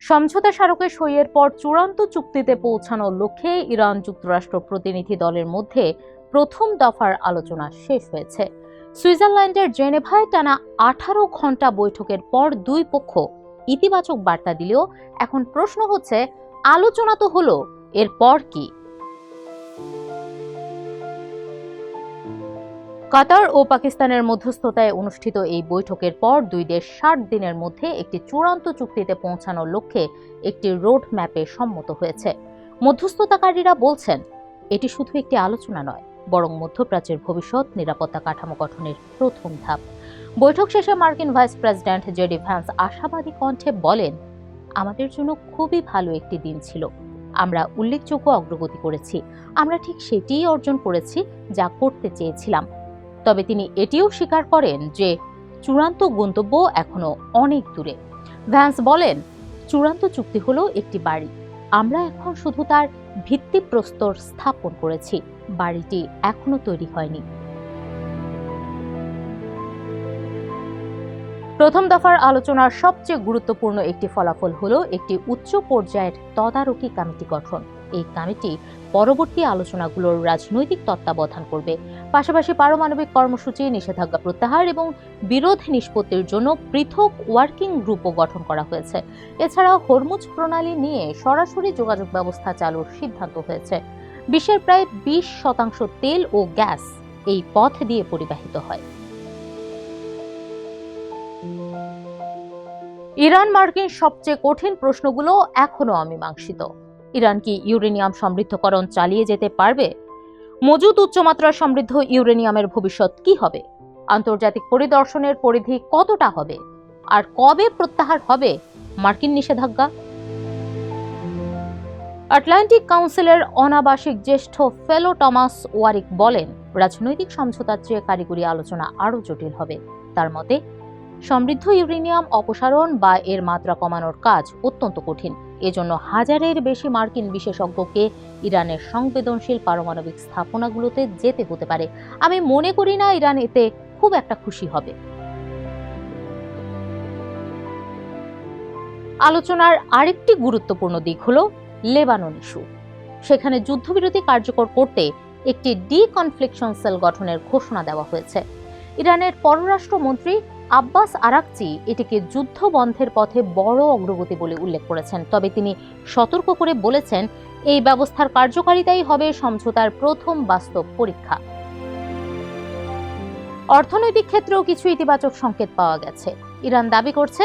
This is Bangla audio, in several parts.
সমঝোতা স্মারকে সইয়ের পর চূড়ান্ত চুক্তিতে পৌঁছানোর লক্ষ্যে ইরান যুক্তরাষ্ট্র প্রতিনিধি দলের মধ্যে প্রথম দফার আলোচনা শেষ হয়েছে। সুইজারল্যান্ডের জেনেভায় টানা 18 ঘন্টা বৈঠকের পর দুই পক্ষ ইতিবাচক বার্তা দিলেও এখন প্রশ্ন হচ্ছে, আলোচনা তো হলো, এরপর কি? কাতার ও পাকিস্তানের মধ্যস্থতায় অনুষ্ঠিত এই বৈঠকের পর দুই দেশ 60 দিনের মধ্যে একটি চূড়ান্ত চুক্তিতে পৌঁছানোর লক্ষ্যে একটি রোড ম্যাপে সম্মত হয়েছে। মধ্যস্থতাকারীরা বলছেন, এটি শুধু একটি আলোচনা নয়, বরং মধ্যপ্রাচ্যের ভবিষ্যৎ নিরাপত্তা কাঠামো গঠনের প্রথম ধাপ। বৈঠক শেষে মার্কিন ভাইস প্রেসিডেন্ট জেডি ভ্যান্স আশাবাদী কণ্ঠে বলেন, আমাদের জন্য খুবই ভালো একটি দিন ছিল। আমরা উল্লেখযোগ্য অগ্রগতি করেছি। আমরা ঠিক সেটিই অর্জন করেছি যা করতে চেয়েছিলাম। তবে তিনি এটিও স্বীকার করেন যে চূড়ান্ত গন্তব্য এখনো অনেক দূরে। ভ্যান্স বলেন, চূড়ান্ত চুক্তি হলো একটি বাড়ি। আমরা এখন শুধু তার ভিত্তিপ্রস্তর স্থাপন করেছি। বাড়িটি এখনো তৈরি হয়নি। প্রথম দফার আলোচনার সবচেয়ে গুরুত্বপূর্ণ একটি ফলাফল হলো একটি উচ্চ পর্যায়ের তদারকি কমিটি গঠন। এই কমিটি পরবর্তী আলোচনাগুলোর রাজনৈতিক তত্ত্বাবধান করবে। পাশাপাশি পারমাণবিক কর্মসূচি, নিষেধাজ্ঞা প্রত্যাহার এবং বিরোধ নিষ্পত্তির জন্য পৃথক ওয়ার্কিং গ্রুপও গঠন করা হয়েছে। এছাড়া হরমুজ প্রণালী নিয়ে সরাসরি যোগাযোগ ব্যবস্থা চালুর সিদ্ধান্ত হয়েছে। বিশ্বের প্রায় 20% তেল ও গ্যাস এই পথ দিয়ে পরিবাহিত হয়। ইরান মার্কিন সবচেয়ে কঠিন প্রশ্নগুলো এখনো অমীমাংসিত। ইরান কি ইউরেনিয়াম সমৃদ্ধকরণ চালিয়ে যেতে পারবে? মজুদ উচ্চমাত্রা সমৃদ্ধ ইউরেনিয়ামের ভবিষ্যৎ কি হবে? আন্তর্জাতিক পরিদর্শনের পরিধি কতটা হবে? আর কবে প্রত্যাহার হবে মার্কিন নিষেধাজ্ঞা? আটলান্টিক কাউন্সিলের অনাবাসিক জ্যেষ্ঠ ফেলো টমাস ওয়ারিক বলেন, রাজনৈতিক সমঝোতার চেয়ে কারিগরি আলোচনা আরও জটিল হবে। তার মতে, সমৃদ্ধ ইউরেনিয়াম অপসারণ বা এর মাত্রা কমানোর কাজ অত্যন্ত কঠিন। এজন্য হাজারের বেশি মার্কিন বিশেষজ্ঞকে ইরানের সংবেদনশীল পারমাণবিক স্থাপনাগুলোতে যেতে হতে পারে। আমি মনে করি না ইরান এতে খুব একটা খুশি হবে। আলোচনার আরেকটি গুরুত্বপূর্ণ দিক হলো লেবানন ইস্যু। সেখানে যুদ্ধবিরতি কার্যকর করতে একটি ডি-কনফ্লিকশন সেল গঠনের ঘোষণা দেওয়া হয়েছে। ইরানের পররাষ্ট্রমন্ত্রী আব্বাস আরাকচি এটিকে যুদ্ধ বন্ধের পথে বড় অগ্রগতি বলে উল্লেখ করেছেন। তবে তিনি সতর্ক করে বলেছেন, এই ব্যবস্থার কার্যকারিতাই হবে সমঝোতার প্রথম বাস্তব পরীক্ষা। অর্থনৈতিক ক্ষেত্রেও কিছু ইতিবাচক সংকেত পাওয়া গেছে। ইরান দাবি করছে,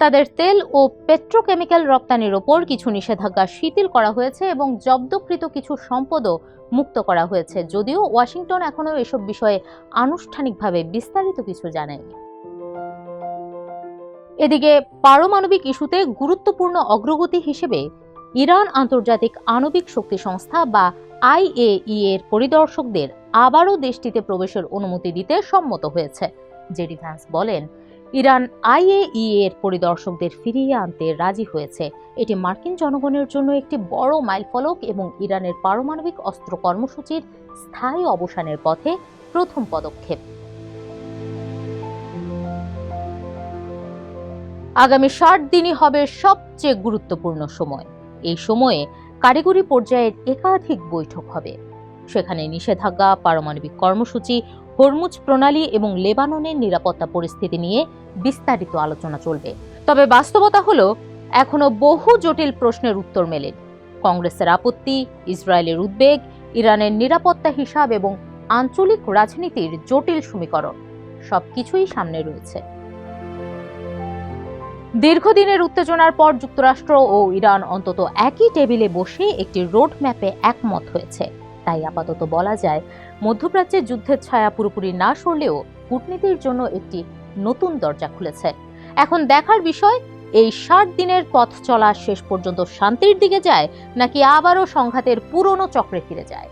তাদের তেল ও পেট্রোকেমিক্যাল রপ্তানির ওপর কিছু নিষেধাজ্ঞা শিথিল করা হয়েছে এবং জব্দকৃত কিছু সম্পদও মুক্ত করা হয়েছে, যদিও ওয়াশিংটন এখনও এসব বিষয়ে আনুষ্ঠানিকভাবে বিস্তারিত কিছু জানায়নি। এদিকে পারমাণবিক ইস্যুতে গুরুত্বপূর্ণ অগ্রগতি হিসেবে ইরান আন্তর্জাতিক আণবিক শক্তি সংস্থা বা IAEA এর পরিদর্শকদের আবারও দেশটিতে প্রবেশের অনুমতি দিতে সম্মত হয়েছে। জেডি ভ্যান্স বলেন, ইরান IAEA এর পরিদর্শকদের ফিরিয়ে আনতে রাজি হয়েছে। এটি মার্কিন জনগণের জন্য একটি বড় মাইলফলক এবং ইরানের পারমাণবিক অস্ত্র কর্মসূচির স্থায়ী অবসানের পথে প্রথম পদক্ষেপ। আগামী 60 দিনই হবে সবচেয়ে গুরুত্বপূর্ণ সময়। এই সময়ে কারিগরি পর্যায়ের একাধিক বৈঠক হবে। সেখানে নিষেধাজ্ঞা, পারমাণবিক কর্মসূচি, হরমুজ প্রণালী এবং লেবাননের নিরাপত্তা পরিস্থিতি নিয়ে বিস্তারিত আলোচনা চলবে। তবে বাস্তবতা হলো, এখনো বহু জটিল প্রশ্নের উত্তর মেলেনি। কংগ্রেসের আপত্তি, ইসরায়েলের উদ্বেগ, ইরানের নিরাপত্তা হিসাব এবং আঞ্চলিক রাজনীতির জটিল সমীকরণ সবকিছুই সামনে রয়েছে। দীর্ঘদিনের উত্তেজনার পর যুক্তরাষ্ট্র ও ইরান অন্তত একই টেবিলে বসে একটি রোড ম্যাপে একমত হয়েছে। তাই আপাতত বলা যায়, মধ্যপ্রাচ্যে যুদ্ধের ছায়া পুরোপুরি না সরলেও কূটনীতির জন্য একটি নতুন দরজা খুলেছে। এখন দেখার বিষয়, এই 60 দিনের পথ চলা শেষ পর্যন্ত শান্তির দিকে যায় নাকি আবারও সংঘাতের পুরনো চক্রে ফিরে যায়।